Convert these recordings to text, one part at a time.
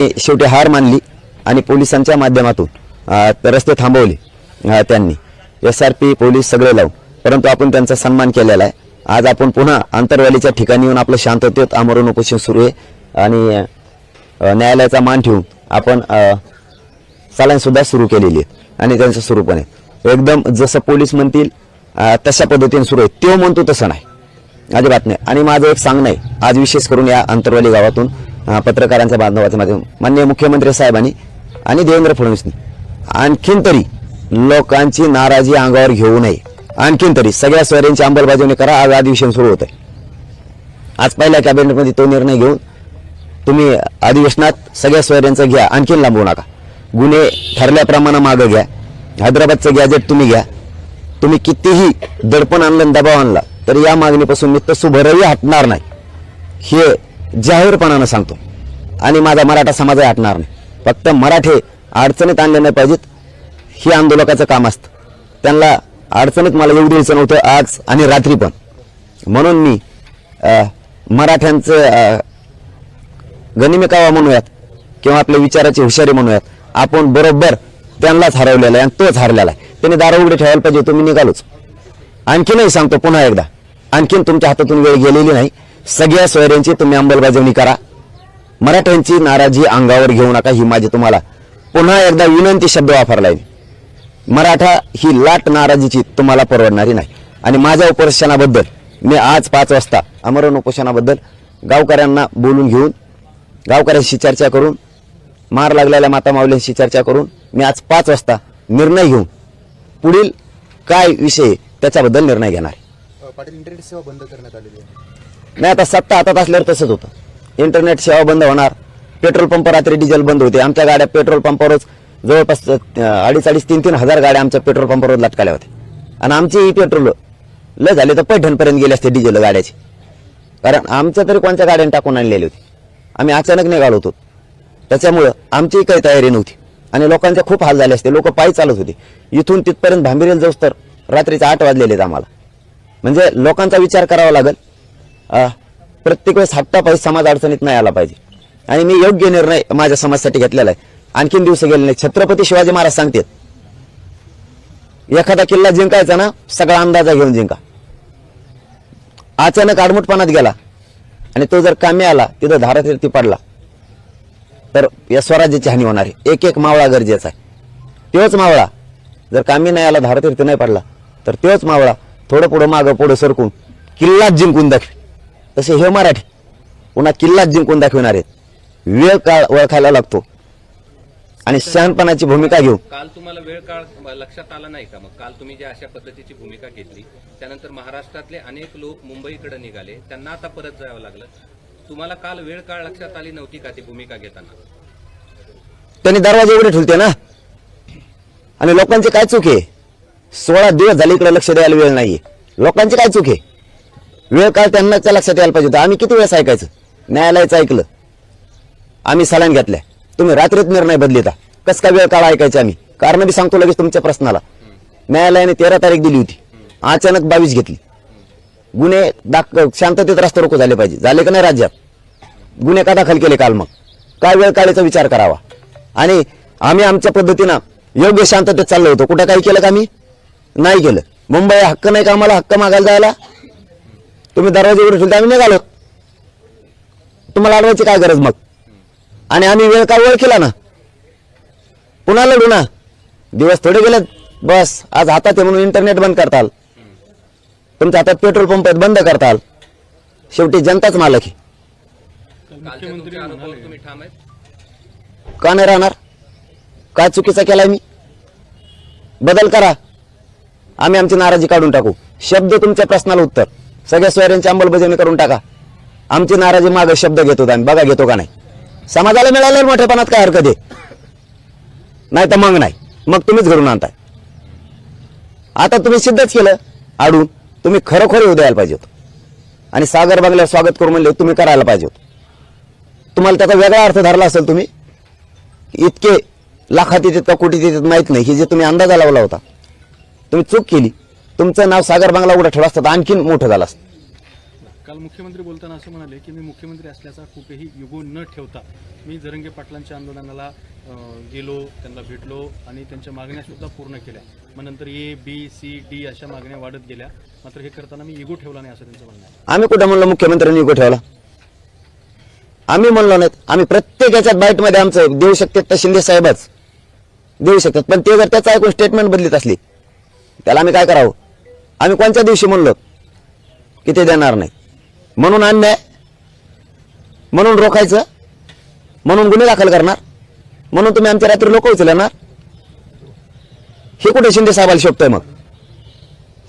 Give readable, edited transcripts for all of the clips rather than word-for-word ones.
शेवटी हार मानली आणि पोलिसांच्या माध्यमातून रस्ते थांबवले त्यांनी SRP पोलीस सगळे लावून, परंतु आपण त्यांचा सन्मान केलेला आहे। आज आपण पुन्हा आंतरवालीच्या ठिकाणी येऊन आपलं शांततेत आमरण उपोषण सुरू आहे आणि न्यायालयाचा मान ठेवून आपण चालन सुद्धा सुरू केलेली आहे आणि त्यांचं सुरू पण आहे एकदम जसं पोलीस म्हणतील तशा पद्धतीने सुरू आहे। तो म्हणतो तसं नाही, अजिबात नाही। आणि माझं एक सांगणं आहे, आज विशेष करून या आंतरवाली गावातून पत्रकारांच्या बांधवाच्या माध्यमातून माननीय मुख्यमंत्री साहेबांनी आणि देवेंद्र फडणवीसनी आणखीन तरी लोकांची नाराजी अंगावर घेऊ नये, आणखीन तरी सगळ्या सोयऱ्यांची अंमलबजावणी करा। आज अधिवेशन सुरू होत आहे, आज पहिल्या कॅबिनेटमध्ये तो निर्णय घेऊन तुम्ही अधिवेशनात सगळ्या सोयऱ्यांचं घ्या, आणखीन लांबवू नका। गुन्हे ठरल्याप्रमाणे मागे घ्या, हैदराबादचं गॅजेट तुम्ही घ्या। तुम्ही कितीही दडपण आणलं दबाव आणला तर या मागणीपासून मी तसूभरही हटणार नाही, हे जाहीरपणानं सांगतो। आणि माझा मराठा समाजही हटणार नाही। फक्त मराठे अडचणीत आणले नाही पाहिजेत, हे आंदोलकाचं काम असतं। त्यांना अडचणीत मला येऊ द्यायचं नव्हतं आज आणि रात्री पण, म्हणून मी मराठ्यांचं गनिमिकावा म्हणूयात किंवा आपल्या विचाराची हुशारी म्हणूयात, आपण बरोबर त्यांनाच हरवलेला आहे आणि तोच हरलेला आहे। त्यांनी दार उघडे ठेवायला पाहिजे, तुम्ही निघालोच। आणखीनही सांगतो पुन्हा एकदा, आणखीन तुमच्या हातातून वेळ गेलेली नाही। सगळ्या सोयऱ्यांची तुम्ही अंमलबजावणी करा, मराठ्यांची नाराजी अंगावर घेऊ नका, ही माझी तुम्हाला पुन्हा एकदा विनंती शब्द वापरलाय। मराठा ही लाट नाराजीची तुम्हाला परवडणारी नाही। आणि माझ्या उपोषणाबद्दल मी आज 5 वाजता आमरण उपोषणाबद्दल गावकऱ्यांना बोलून घेऊन, गावकऱ्यांशी चर्चा करून, मार लागलेल्या माता माऊलींशी चर्चा करून मी आज 5 वाजता निर्णय घेऊन पुढील काय विषय त्याच्याबद्दल निर्णय घेणार। पाटील, इंटरनेट सेवा बंद करण्यात आलेली आहे। नाही, आता सत्ता हातात असल्यावर तसंच होतं। इंटरनेट सेवा बंद होणार, पेट्रोल पंप रात्री डिझेल बंद होते। आमच्या गाड्या पेट्रोल पंपावरच जवळपास 2,500-3,000 गाड्या आमच्या पेट्रोल पंपावर लटकाल्या होत्या आणि आमची पेट्रोल लय झाले तर पैठणपर्यंत गेले असते डिझेल गाड्याची, कारण आमच्या तरी कोणत्या गाड्याने टाकून आणलेली होती। आम्ही अचानक निघालो होतो, त्याच्यामुळं आमची काही तयारी नव्हती आणि लोकांचे खूप हाल झाले असते। लोक पायी चालत होते, इथून तिथपर्यंत भांबिरेल जाऊस तर रात्रीचे 8 वाजलेले आहेत आम्हाला। म्हणजे लोकांचा विचार करावा लागेल, प्रत्येक वेळेस हप्ता समाज अडचणीत नाही आला पाहिजे। आणि मी योग्य निर्णय माझ्या समाजासाठी घेतलेला आहे। आणखीन दिवस गेले नाही। छत्रपती शिवाजी महाराज सांगतात, एखादा किल्ला जिंकायचा ना सगळा अंदाजा घेऊन जिंका। अचानक आडमुठपणात गेला आणि तो जर कामी आला, तिथं धारातीर्थी पडला तर या स्वराज्याची हानी होणार आहे। एक एक मावळा गरजेचा आहे। तोच मावळा जर कामी नाही आला, धारातीर्थी नाही पडला, तर तोच मावळा थोडं पुढं मागं पुढं सरकून किल्लाच जिंकून दाखवे। तसे हे मराठी पुन्हा किल्लाच जिंकून दाखविणार आहेत। वेळ काळ ओळखायला लागतो आणि शहाणपणाची भूमिका घेऊ। काल तुम्हाला वेळ काळ लक्षात आला नाही का? मग काल तुम्ही ज्या अशा पद्धतीची भूमिका घेतली, त्यानंतर महाराष्ट्रातले अनेक लोक मुंबईकडे निघाले, त्यांना आता परत जावं लागलं। तुम्हाला काल वेळ काळ लक्षात आली नव्हती का ती भूमिका घेताना? त्यांनी दरवाजे उघडे ठेवते ना, आणि लोकांची काय चूक आहे? 16 दिवस झाले इकडे लक्ष द्यायला वेळ नाहीये। लोकांची काय चूक आहे? वेळ काळ त्यांनाच लक्षात यायला पाहिजे होतं। आम्ही किती वेळेस ऐकायचं? न्यायालयाचं ऐकलं, आम्ही सलान घेतल्या, तुम्ही रात्रीत निर्णय बदलिता। कस काय वेळ काळ ऐकायचे आम्ही? कारण बी सांगतो लगेच तुमच्या प्रश्नाला। न्यायालयाने 13 तारीख दिली होती, अचानक 22 घेतली। गुन्हे शांततेत रस्ते रोको झाले पाहिजे, झाले का नाही राज्यात? गुन्हे का दाखल केले काल? मग काय वेळ काळेचा विचार करावा। आणि आम्ही आमच्या पद्धतीनं योग्य शांततेत चाललो होतो। कुठं काही केलं का? आम्ही नाही केलं। मुंबई हक्क नाही का आम्हाला हक्क मागायला जायला? तुम्ही दरवाजे उघडे ठेवले, आम्ही निघालो। तुम्हाला अडवायची काय गरज मग? आणि आम्ही वेळ काळ ओळखला ना, पुन्हा लढू ना। दिवस थोडे गेले बस। आज हातात आहे म्हणून इंटरनेट बंद करताल, तुमच्या हातात पेट्रोल पंप बंद करताल। शेवटी जनताच मालक आहे। तुम्ही ठाम आहेत का नाही राहणार? काय चुकीचा केलाय मी? बदल करा, आम्ही आमची नाराजी काढून टाकू। शब्द तुमच्या प्रश्नाला उत्तर, सगळ्या सोयऱ्यांची अंमलबजावणी करून टाका। आमची नाराजी मागे शब्द घेतो आम्ही, बघा घेतो का नाही। समाजाला मिळालेल्या मोठेपणात काय हरकत आहे? नाही तर मग नाही, मग तुम्हीच घडून आणताय। आता तुम्ही सिद्धच केलं आडून, तुम्ही खरोखर येऊ द्यायला पाहिजे होतं आणि सागर बंगल्यावर स्वागत करू म्हणले तुम्ही करायला पाहिजे होतं। तुम्हाला त्याचा वेगळा अर्थ धरला असेल। तुम्ही इतके लाखात येतात का कोटीत येतात माहित नाही, हे जे तुम्ही अंदाजा लावला होता, तुम्ही चूक केली। तुमचं नाव सागर बंगला उघडा ठेवला असतं आणखीन मोठं झालं असतं। काल मुख्यमंत्री बोलताना असं म्हणाले की मी मुख्यमंत्री असल्याचा कुठेही युगो न ठेवता मी जरंगे पाटलांच्या आंदोलनाला गेलो, त्यांना भेटलो आणि त्यांच्या मागण्या सुद्धा पूर्ण केल्या. मग नंतर ABCD अशा मागण्या वाढत गेल्या, मात्र हे करताना मी इगो ठेवला नाही असं त्यांचं म्हणणं आहे. आम्ही कुठं म्हणलो मुख्यमंत्र्यांनी इगो ठेवला? आम्ही म्हणलो नाहीत. आम्ही प्रत्येक याच्यात बाईटमध्ये आमचं देऊ शकतात तर शिंदे साहेबच देऊ शकतात, पण ते जर त्याचं ऐकून स्टेटमेंट बदलीत असली त्याला आम्ही काय करावं? आम्ही कोणत्या दिवशी म्हणलो की ते देणार नाही? म्हणून अन्याय, म्हणून रोखायचं, म्हणून गुन्हे दाखल करणार, म्हणून तुम्ही आमच्या रात्री लोक उचलणार? हे कुठे शिंदे साहेबाला शोभतंय? मग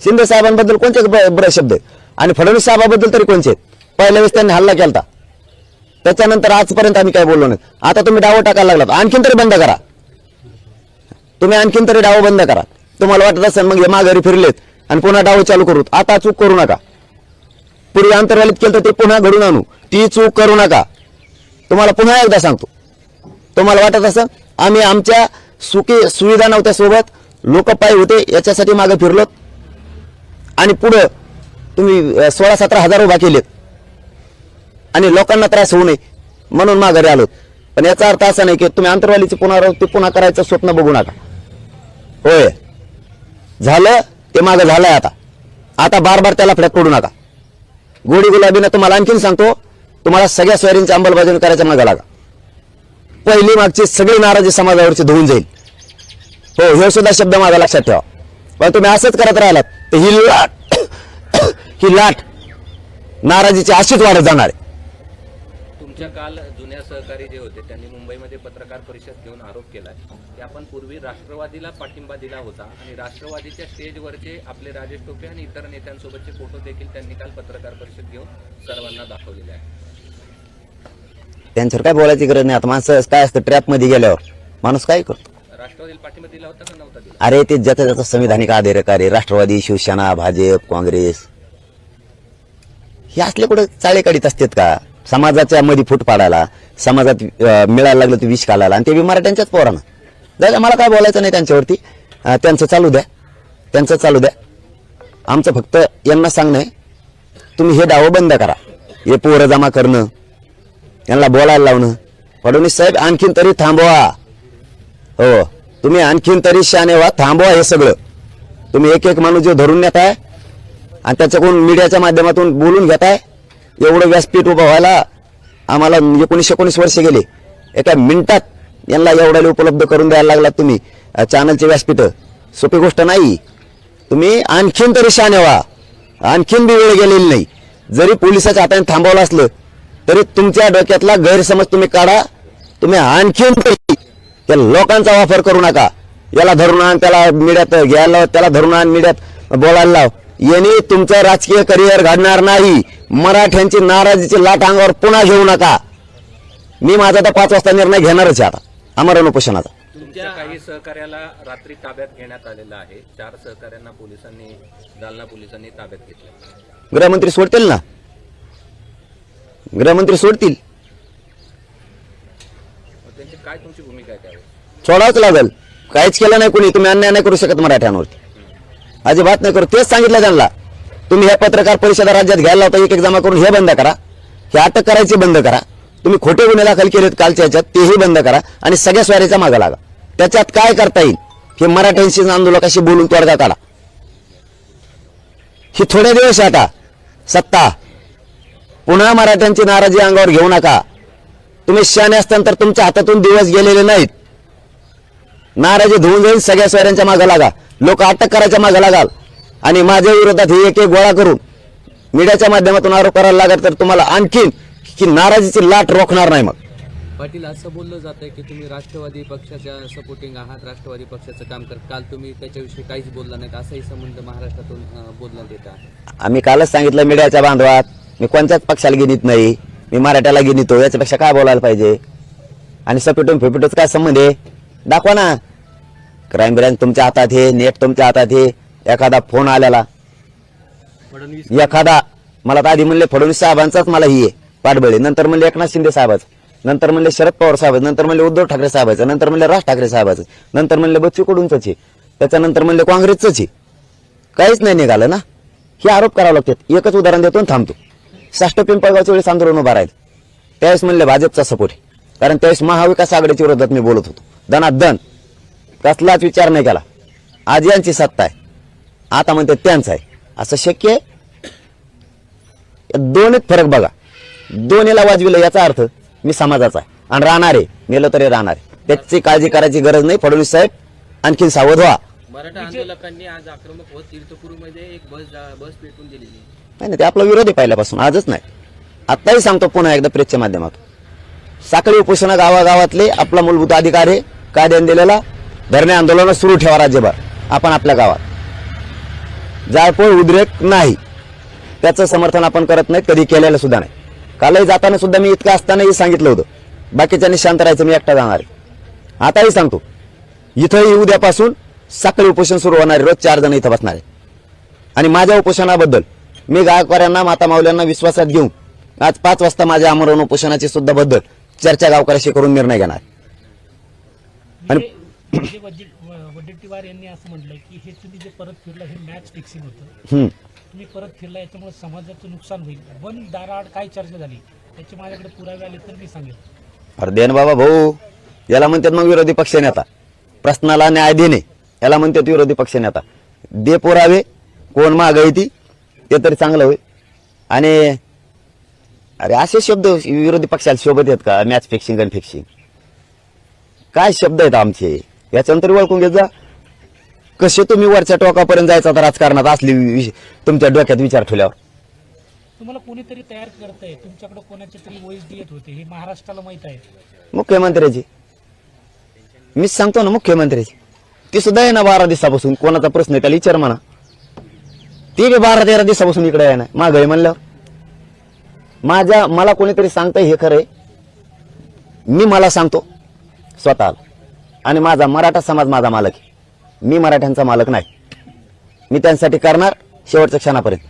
शिंदे साहेबांबद्दल कोणते बरं शब्द आहे? आणि फडणवीस साहेबाबद्दल तरी कोणचे? पहिल्या वेळेस त्यांनी हल्ला केलता, त्याच्यानंतर आजपर्यंत आम्ही काय बोललो नाही. आता तुम्ही डावं टाकायला लागलात, आणखीन तरी बंद करा. तुम्ही आणखीन तरी डावं बंद करा. तुम्हाला वाटत असेल मग हे माघारी फिरलेत आणि पुन्हा डावं चालू करू, आता चूक करू नका. पूर्वी आंतरवालीत केलं तर ते पुन्हा घडून आणू, ती चूक करू नका. तुम्हाला पुन्हा एकदा सांगतो, तुम्हाला वाटत असं आम्ही आमच्या सुविधा नव्हत्या सोबत, लोक पायी होते याच्यासाठी मागे फिरलो आणि पुढं तुम्ही 16-17 हजार उभा केलेत आणि लोकांना त्रास होऊ नये म्हणून माघारी आलोत. पण याचा अर्थ असा नाही की तुम्ही आंतरवालीची पुनरावृत्ती पुन्हा करायचं स्वप्न बघू नका. होय, झालं ते मागं झालंय. आता बार त्याला फ्लॅट पडू नका. गोडी गुलाबीनं तुम्हाला आणखीन सांगतो, तुम्हाला सगळ्या सोयरींची अंमलबजावणी करायच्या मागे लागा. पहिली मागची सगळी नाराजी समाजावरची धुवून जाईल. हो, हे सुद्धा शब्द माझा लक्षात ठेवा. पण तुम्ही असंच करत राहिलात तर ही लाट नाराजीची अशीच वाढत जाणार आहे. तुमच्या काल जुन्या सहकारी जे होते त्यांनी मुंबईमध्ये पत्रकार परिषद घेऊन आरोप केलाय की आपण पूर्वी राष्ट्रवादीला पाठिंबा दिला होता आणि राष्ट्रवादीच्या स्टेजवरचे आपले राजेश टोपे आणि इतर नेत्यांसोबतचे फोटो देखील त्यांनी काल पत्रकार परिषद घेऊन सर्वांना दाखवलेले आहे. त्यांच्यावर काय बोलायची गरज नाही. आता माणसं काय असतं, ट्रॅपमध्ये गेल्यावर माणूस काय करतो? राष्ट्रवादीला पाठिंबा दिला होता का नव्हता दिला? अरे ते ज्याचा ज्याचा संविधानिक अधिकार आहे. राष्ट्रवादी, शिवसेना, भाजप, काँग्रेस हे असले कुठे चाळे काढीत असतात का? समाजाच्या मध्ये फूट पाडायला, समाजात मिळायला लागलं ते विष घालायला, आणि ते बी मराठ्यांच्याच पोरांना. जायला मला काय बोलायचं नाही त्यांच्यावरती. त्यांचं चालू द्या. आमचं फक्त यांना सांगणं आहे, तुम्ही हे डावं बंद करा. हे पोरं जमा करणं, यांना बोलायला लावणं. फडणवीस साहेब आणखीन तरी थांबवा. हो, तुम्ही आणखीन तरी शाने व्हा, थांबवा हे सगळं. तुम्ही एक माणूस जो धरून नेताय आणि त्याच्याकडून मीडियाच्या माध्यमातून बोलून घेताय, एवढं व्यासपीठ उभं व्हायला आम्हाला 19 वर्ष गेले. एका मिनिटात यांना एवढ्याला उपलब्ध करून द्यायला लागलात तुम्ही चॅनलचे व्यासपीठ. सोपी गोष्ट नाही. तुम्ही आणखीन तरी शाने व्हा. आणखीन बी वेळ गेलेली नाही. जरी पोलिसाच्या हाताने थांबवलं असलं तरी तुमच्या डोक्यातला गैरसमज तुम्ही काढा. तुम्ही आणखीन तरी त्या लोकांचा वापर करू नका. याला धरून आण, त्याला मीडियात घ्यायला लाव, त्याला धरून आण, मीडियात बोलायला लाव. यांनी तुमचं राजकीय करिअर घडणार नाही. मराठ्यांची नाराजीची लाट अंगावर पुन्हा घेऊ नका. मी माझा तर 5 वाजता निर्णय घेणारच आहे आता आमरण उपोषणाचा. तुमच्या काही सहकार्याला रात्री ताब्यात घेण्यात आलेलं आहे. 4 सहकार्यांना जालना पोलिसांनी ताब्यात घेतलं. गृहमंत्री सोडतील ना, गृहमंत्री सोडतील. त्यांची काय तुमची भूमिका आहे त्यावेळेस? सोडावंच लागेल. काहीच केलं नाही कोणी. तुम्ही अन्याय नाही करू शकत मराठ्यांवरती, अजिबात नाही करू. तेच सांगितलं त्यांना. तुम्ही ह्या पत्रकार परिषदा राज्यात घ्यायला होता, एक जमा करून हे बंद करा. हे अटक करायची बंद करा. तुम्ही खोटे गुन्हे दाखल केलेत कालच्या ह्याच्यात, तेही बंद करा आणि सगळ्या स्वारीचा मागा लागा. त्याच्यात काय करता येईल हे मराठ्यांशी आंदोलकाशी बोलून तोडगा काढा. ही थोडे दिवस आता सत्ता, पुन्हा मराठ्यांची नाराजी अंगावर घेऊ नका. तुम्ही शहाणे असताना तर तुमच्या हातातून दिवस गेलेले नाहीत. नाराजी धुवून जाईल, सगळ्या स्वाऱ्यांच्या मागा लागा. लोक अटक करायच्या मागा लागाल आणि माझ्या विरोधात हे एक गोळा करून मीडियाच्या माध्यमातून आरोप करायला लागत तर तुम्हाला आणखीन की नाराजीची लाट रोखणार नाही. मग पाटील, असं बोललं जात आहे की तुम्ही राष्ट्रवादी पक्षाच्या सपोर्टिंग आहात, राष्ट्रवादी पक्षाचं काम करत. काल तुम्ही त्याच्याविषयी काहीच बोलला नाहीत, असाही संबंध महाराष्ट्रातून बोलण्यात येत आहे. आम्ही कालच सांगितलं मीडियाच्या बांधवात, मी कोणत्याच पक्षाला गिनीत नाही, मी मराठ्याला गिनीतो. याच्यापेक्षा काय बोलायला पाहिजे? आणि सपिटून फिपिटूच काय संबंध आहे? दाखवा ना. क्राईम ब्रँच तुमच्या हातात आहे, नेट तुमच्या हातात आहे. एखादा फोन आलेला, एखादा मला तर आधी म्हणले फडणवीस साहेबांचाच मला ही आहे पाठबळी, नंतर म्हणले एकनाथ शिंदे साहेबाचं, नंतर म्हणले शरद पवार साहेबांचं, नंतर म्हणले उद्धव ठाकरे साहेबाचं, नंतर म्हणले राज ठाकरे साहेबाचं, नंतर म्हणले बच्चू कडूंच आहे, त्याच्यानंतर म्हणले काँग्रेसच आहे. काहीच नाही निघालं ना. हे आरोप करावे लागतात. एकच उदाहरण देतो आणि थांबतो. साष्ट पिंपळगावच्या वेळेस आंदोलन उभा राहील त्यावेळेस म्हणले भाजपचा सपोर्ट आहे, कारण त्यावेळेस महाविकास आघाडीच्या विरोधात मी बोलत होतो दनादन, कसलाच विचार नाही केला. आज यांची सत्ता आहे, आता म्हणते त्यांचा आहे, असं शक्य आहे? दोन्हीत फरक बघा. दोन्हीला वाजविलं याचा अर्थ मी समाजाचा आहे आणि राहणार आहे, नेलं तरी राहणार आहे. त्याची काळजी करायची गरज नाही. फडणवीस साहेब आणखीन सावध व्हा. मराठा आंदोलकांनी आज आक्रमक होत तीर्थपुरीमध्ये एक बस पेटून दिलेली. नाही ते आपला विरोध आहे पहिल्यापासून, आजच नाही. आत्ताही सांगतो पुन्हा एकदा प्रेसच्या माध्यमातून, साखळी उपोषण गावागावातले आपला मूलभूत अधिकार आहे कायद्याने दिलेला. धरणे आंदोलन सुरू ठेवा राज्यभर. आपण आपल्या गावात जाळपोळ उद्रेक नाही, त्याचं समर्थन आपण करत नाही, कधी केलेलं सुद्धा नाही. कालही जाताना सुद्धा मी इतकं असतानाही सांगितलं होतं बाकीच्यांनी शांत राहायचं, मी एकटा जाणार आहे. आताही सांगतो, इथंही उद्यापासून साखळी उपोषण सुरू होणार आहे. रोज 4 जण इथं बसणार आहे. आणि माझ्या उपोषणाबद्दल मी गायकवाड्यांना माता माऊल्यांना विश्वासात घेऊन आज 5 वाजता माझ्या आमरण उपोषणाची सुद्धा बद्दल चर्चा गावकऱ्याशी करून निर्णय घेणार. आणि वडेट्टीवार यांनी असं म्हटलंय की हे तुम्ही जे परत फिरलं हे मॅच फिक्सिंग होतं, तुम्ही परत फिरला याच्यामुळे समाजाचं नुकसान होईल. पण दाराआड काय चर्चा झाली त्याचे माझ्याकडे पुरावे आले तर मी सांगेन. अरे देन बाबा भाऊ, याला म्हणतात मग विरोधी पक्ष नेता. प्रश्नाला न्याय देणे याला म्हणतात विरोधी पक्ष नेता. दे पुरावे, कोण मागे ती ते तरी चांगलं होईल. आणि अरे असे शब्द विरोधी पक्षाला शोभत आहेत का? मॅच फिक्सिंग आणि फिक्सिंग काय शब्द आहेत आमचे? याच्यानंतर ओळखून घेत जा. कसे तुम्ही वरच्या टोकापर्यंत जायचं आता राजकारणात असली तुमच्या डोक्यात विचार ठेवल्यावर. तुम्हाला कोणीतरी तयार करतंय, तुमच्याकडे कोणाचे तरी वॉइस येत होते, हे महाराष्ट्राला माहित आहे. मुख्यमंत्र्याची मीच सांगतो ना, मुख्यमंत्र्याची ती सुद्धा आहे ना 12 दिवसापासून. कोणाचा प्रश्न आहे त्याला विचार म्हणा. ती बी 12-13 दिवसापासून इकडे आहे ना, माग आहे म्हणल्यावर. मला कोणीतरी सांगतंय हे खरंय, मी मला सांगतो स्वतः. आणि माझा मराठा समाज माझा मालक आहे, मी मराठ्यांचा मालक नाही. मी त्यांसाठी करणार शेवटच्या क्षणापर्यंत.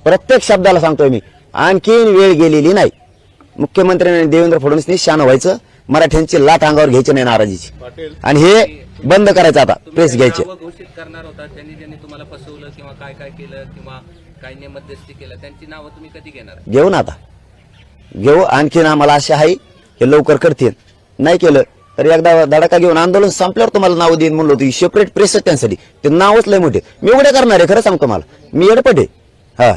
प्रत्येक शब्दाला सांगतोय मी, आणखीन वेळ गेलेली नाही. मुख्यमंत्र्यांनी देवेंद्र फडणवीसनी शान व्हायचं, मराठ्यांची लाट अंगावर घ्यायची नाही नाराजीची, आणि हे बंद करायचं. आता प्रेस घ्यायचे. नावं घोषित करणार होता ज्यांनी तुम्हाला फसवलं किंवा काय काय केलं किंवा काही मध्यस्थी केलं, त्यांची नावं तुम्ही कधी घेणार? घेऊ ना, आता घेऊ. आणखीन आम्हाला आशा आहे हे लवकर करतील. नाही केलं तर एकदा धडाका घेऊन आंदोलन संपल्यावर तुम्हाला नाव देईन म्हणलो होती. सेपरेट प्रेस त्यांसाठी ते नावच लय मोठे. मी उघडे करणार आहे, खरं सांगतो. मला मी एडपट आहे. हा,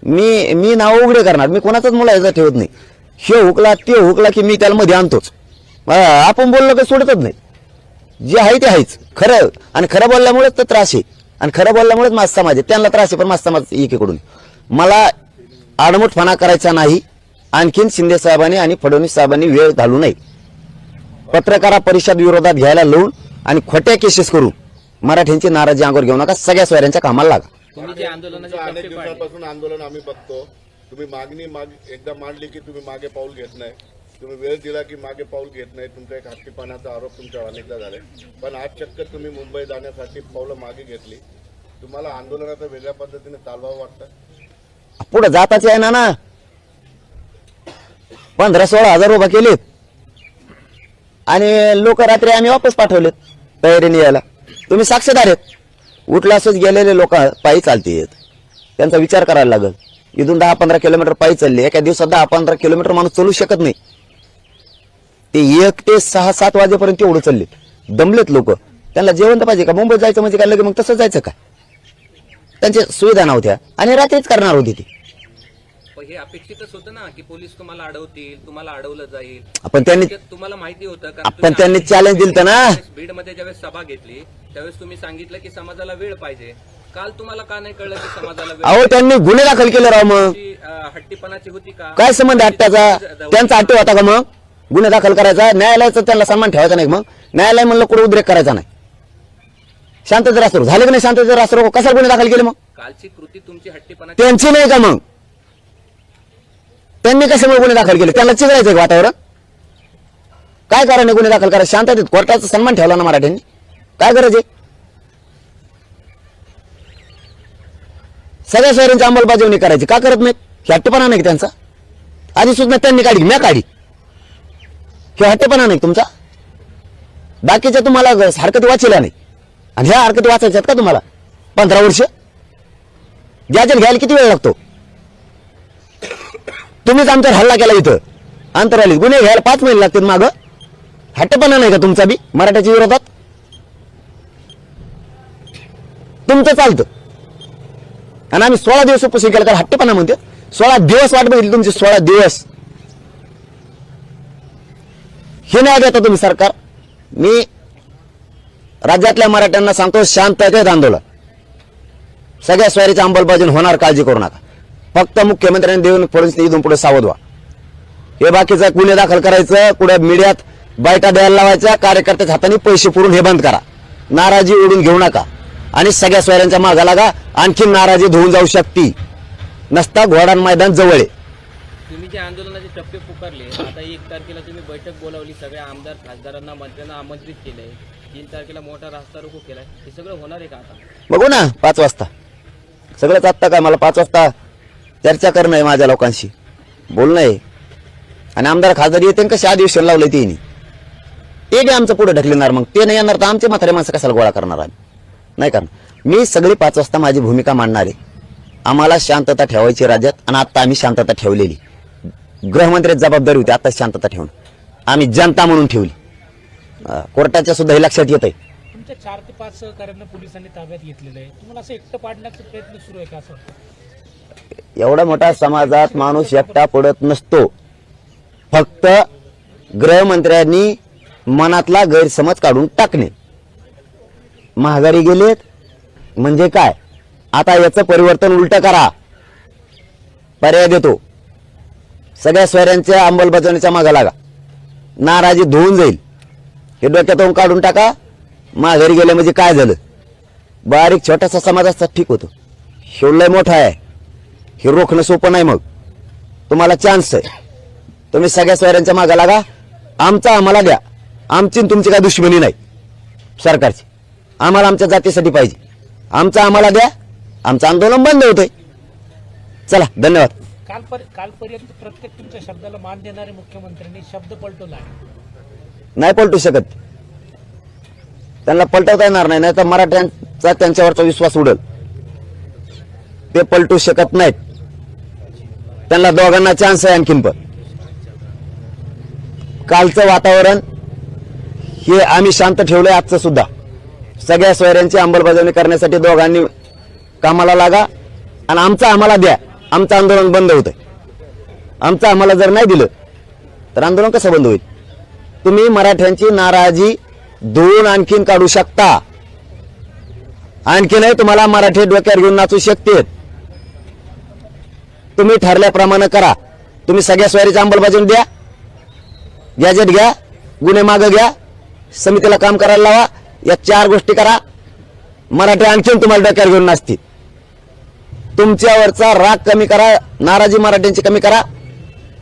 मी नाव उघडे करणार. मी कोणाचाच मुलायचा ठेवत नाही. हे हुकला ते हुकला की मी त्याला मध्ये आणतोच. आपण बोललो की सोडतच नाही. जे आहे ते आहेच खरं. आणि खरं बोलल्यामुळेच तर त्रास आहे, आणि खरं बोलल्यामुळेच माझा समाज आहे. त्यांना त्रास आहे पण माझा समाज एकीकडून. मला आडमुठपणा करायचा नाही. आणखीन शिंदे साहेबांनी आणि फडणवीस साहेबांनी वेळ घालू नये. पत्रकार परिषद विरोधात घ्यायला लावून आणि खोट्या केसेस करून मराठ्यांची नाराजी अंगावर घेऊ नका. सगळ्या सोयऱ्यांच्या कामाला लागा. तुम्ही जे आंदोलनाचे अनेक टप्पे पाडले, दिवसांपासून आंदोलन आम्ही बघतो. तुम्ही मागणी एकदा मांडली की तुम्ही मागे पाऊल घेत नाही. तुम्ही वेळ दिला की मागे पाऊल घेत नाही. तुमचा एक हत्तीपणाचा आरोप तुमच्यावर अनेकदा झाले. पण आज चक्क तुम्ही मुंबई जाण्यासाठी पावलं मागे घेतली. तुम्हाला आंदोलनाचा वेगळ्या पद्धतीने चालवावं वाटतं? पुढे जाताच आहे ना. 15-16 हजार उभा केलेत आणि लोक रात्री आम्ही वापस पाठवलेत तयारीने यायला. तुम्ही साक्षीदार आहेत. उठला असंच गेलेले लोक पायी चालतेत. त्यांचा विचार करायला लागल. इथून 10-15 किलोमीटर पायी चालले. एका दिवसात 10-15 किलोमीटर माणूस चालू शकत नाही. ते 1 ते 6-7 वाजेपर्यंत एवढं चालले. दमलेत लोक. त्यांना जेवण तर पाहिजे का? मुंबईत जायचं म्हणजे काय लगे मग तसं जायचं का? त्यांच्या सुविधा नव्हत्या आणि रात्रीच करणार होती ती. पण हे अपेक्षितच होतं ना की पोलीस तुम्हाला अडवतील, तुम्हाला अडवलं जाईल. आपण त्यांनी तुम्हाला माहिती होतं का? आपण त्यांनी चॅलेंज दिलं ना. बीडमध्ये ज्यावेळेस सभा घेतली त्यावेळेस तुम्ही सांगितलं की समाजाला वेळ पाहिजे. काल तुम्हाला का नाही कळलं की समाजाला वेळ? अहो त्यांनी गुन्हे दाखल केले राव. मग हट्टीपणाची होती का? काय संबंध हट्ट्याचा? त्यांचा हट्टी होता का मग गुन्हे दाखल करायचा? न्यायालयाचा त्यांना सन्मान ठेवायचा नाही. मग न्यायालय म्हणलं कुठे उद्रेक करायचा नाही. शांततेत रास्ता झाले की नाही? शांततेत रास्ता कसा गुन्हे दाखल केले? मग कालची कृती तुमची हट्टीपणा त्यांची नाही का? मग त्यांनी कशामुळे गुन्हे दाखल केले? त्यांना चिघळायचं का वातावरण? काय कारण आहे गुन्हे दाखल करायचं? शांततेत कोर्टाचा सन्मान ठेवला ना मराठ्यांनी. काय गरज आहे? सगळ्या सोयऱ्यांची अंमलबजावणी करायची का करत नाहीत? हे हट्टेपणा नाही त्यांचा? आधी सुद्धा त्यांनी काढली, मी काढी. हे हट्टेपणा नाही तुमचा? बाकीच्या तुम्हाला हरकती वाचल्या नाही आणि ह्या हरकती वाचायच्यात का तुम्हाला? 15 वर्ष गॅजेट घ्यायला किती वेळ लागतो? तुम्हीच आमच्यावर हल्ला केला इथं अंतरवालीत. गुन्हे घ्यायला 5 महिने लागतील मागं. हट्टपणा नाही का तुमचा बी मराठ्याच्या विरोधात? तुमचं चालतं आणि आम्ही 16 दिवस उपोषण केलं तर हट्टपणा म्हणते. 16 दिवस वाट बघितली तुमची, 16 दिवस. हे नाही देता तुम्ही सरकार. मी राज्यातल्या मराठ्यांना सांगतो, शांततेत आंदोलन, सगळ्या स्वारीची अंमलबजावणी होणार, काळजी करू नका. फक्त मुख्यमंत्र्यांनी देवेंद्र फडणवीस इथून पुढे सावध व्हा. हे बाकीचं गुन्हे दाखल करायचं, कुठे मीडियात बायका द्यायला लावायच्या, कार्यकर्त्याच्या हाताने पैसे पुरून हे बंद करा. नाराजी ओढून घेऊ नका आणि सगळ्या स्वाऱ्यांच्या मागा लागा. आणखी नाराजी धुवून जाऊ शकती. नसता घोडान मैदान जवळ आहे. तुम्ही जे आंदोलनाचे टप्पे पुकारले, आता 1 तारखेला तुम्ही बैठक बोलावली, सगळ्या आमदार खासदारांना मंत्र्यांना आमंत्रित केलंय, 3 तारखेला मोठा रास्ता रोको केलाय, हे सगळं होणार आहे का आता? बघू ना 5 वाजता सगळंच. आत्ता काय मला 5 वाजता चर्चा करणं आहे, माझ्या लोकांशी बोलणं आहे. आणि आमदार खासदार येते कसे अधिवेशन लावले ते बी आमचं पुढे ढकलणार. मग ते नाही येणार तर आमचे म्हातारे माणसं कशाला गोळा करणार आम्ही? नाही करणार. मी सगळी 5 वाजता माझी भूमिका मांडणार आहे. आम्हाला शांतता ठेवायची राज्यात आणि आता आम्ही शांतता ठेवलेली. गृहमंत्र्याची जबाबदारी होती आता शांतता ठेवणं, आम्ही जनता म्हणून ठेवली. कोर्टाच्या सुद्धा हे लक्षात येत आहे. तुमच्या 4 ते 5 सहकाऱ्यांना पोलिसांनी ताब्यात घेतलेलं आहे. तुम्हाला असं एकटं पाडण्याचा प्रयत्न सुरू आहे का? असं एवढा मोठा समाजात माणूस एकटा पडत नसतो. फक्त गृहमंत्र्यांनी मनातला गैरसमज काढून टाकणे. महागारी गेलेत म्हणजे काय, आता याचं परिवर्तन उलट करा. पर्याय देतो. सगळ्या स्वाऱ्यांच्या अंमलबजावणीच्या मागा लागा. नाराजी धुवून जाईल. हे डोक्यातून काढून टाका. महागारी गेले म्हणजे काय झालं? बारीक छोटासा समाज असता ठीक होतो. शेवलय मोठा आहे, हे रोखणं सोपं नाही. मग तुम्हाला चान्स आहे. तुम्ही सगळ्या स्वाऱ्यांच्या मागा लागा. आमचा आम्हाला द्या. आमची तुमची काय दुश्मनी नाही सरकारची. आम्हाला आमच्या जातीसाठी पाहिजे. आमचा आम्हाला द्या. आमचं आंदोलन बंद होतंय. चला, धन्यवाद. कालपर्यंत प्रत्येक तुमच्या शब्दाला मान देणारे मुख्यमंत्र्यांनी शब्द पलटवला आहे. नाही पलटू शकत. त्यांना पलटवता येणार नाही, तर मराठ्यांचा त्यांच्यावरचा विश्वास उडेल. ते पलटू शकत नाहीत. त्यांना दोघांना चान्स आहे आणखीन. पण कालचं वातावरण हे आम्ही शांत ठेवलंय. आजचं सुद्धा सगळ्या सोयऱ्यांची अंमलबजावणी करण्यासाठी दोघांनी कामाला लागा आणि आमचं आम्हाला द्या. आमचं आंदोलन बंद होतंय. आमचं आम्हाला जर नाही दिलं तर आंदोलन कसं बंद होईल? तुम्ही मराठ्यांची नाराजी धुवून आणखीन काढू शकता. आणखीनही तुम्हाला मराठी डोक्यावर घेऊन नाचू शकते. तुम्ही ठरल्याप्रमाणे करा. तुम्ही सगळ्या स्वारीची अंमलबजावणी द्या. गॅजेट घ्या, गुन्हे मागं घ्या, समितीला काम करायला लावा. या 4 गोष्टी करा. मराठी आणखीन तुम्हाला डोक्यावर घेऊन नाचतील. तुमच्यावरचा राग कमी करा, नाराजी मराठ्यांची कमी करा.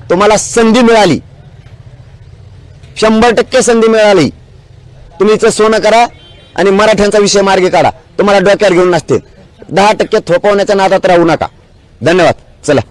तुम्हाला संधी मिळाली, 100% संधी मिळाली. तुम्ही इथं सोनं करा आणि मराठ्यांचा विषय मार्गी काढा. तुम्हाला डोक्यावर घेऊन नसतील. 10% थोपवण्याच्या नादात राहू नका. धन्यवाद. चला.